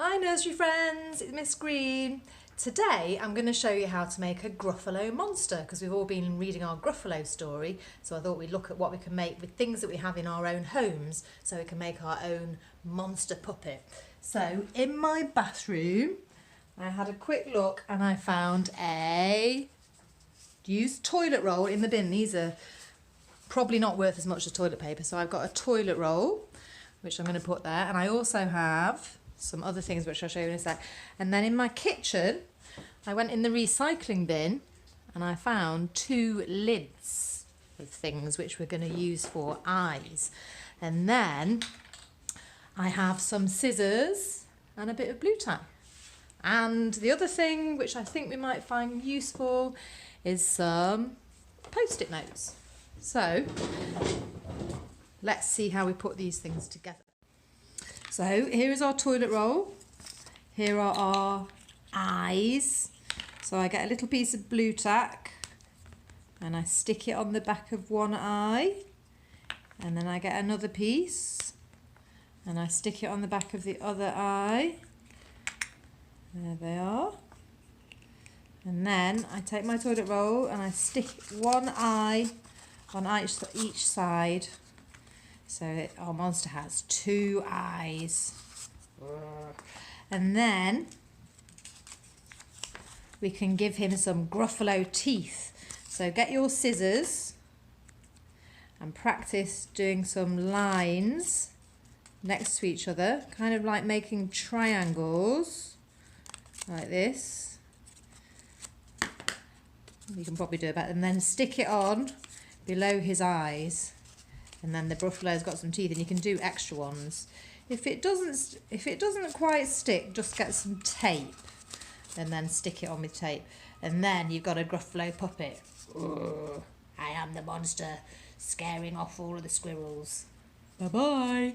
Hi nursery friends, it's Miss Green. Today I'm going to show you how to make a Gruffalo monster because we've all been reading our Gruffalo story, so I thought we'd look at what we can make with things that we have in our own homes so we can make our own monster puppet. So in my bathroom I had a quick look and I found a used toilet roll in the bin. These are probably not worth as much as toilet paper, so I've got a toilet roll which I'm going to put there, and I also have some other things which I'll show you in a sec. And then in my kitchen I went in the recycling bin and I found 2 lids of things which we're going to use for eyes. And then I have some scissors and a bit of blue tie. And the other thing which I think we might find useful is some post-it notes. So let's see how we put these things together. So here is our toilet roll. Here are our eyes. So I get a little piece of blue tack and I stick it on the back of one eye, and then I get another piece and I stick it on the back of the other eye. There they are. And then I take my toilet roll and I stick one eye on each side. So our monster has 2 eyes. And then we can give him some Gruffalo teeth. So get your scissors and practice doing some lines next to each other, kind of like making triangles like this. You can probably do it better. And then stick it on below his eyes. And then the Gruffalo's got some teeth, and you can do extra ones. If it doesn't quite stick, just get some tape and then stick it on with tape. And then you've got a Gruffalo puppet. I am the monster, scaring off all of the squirrels. Bye-bye.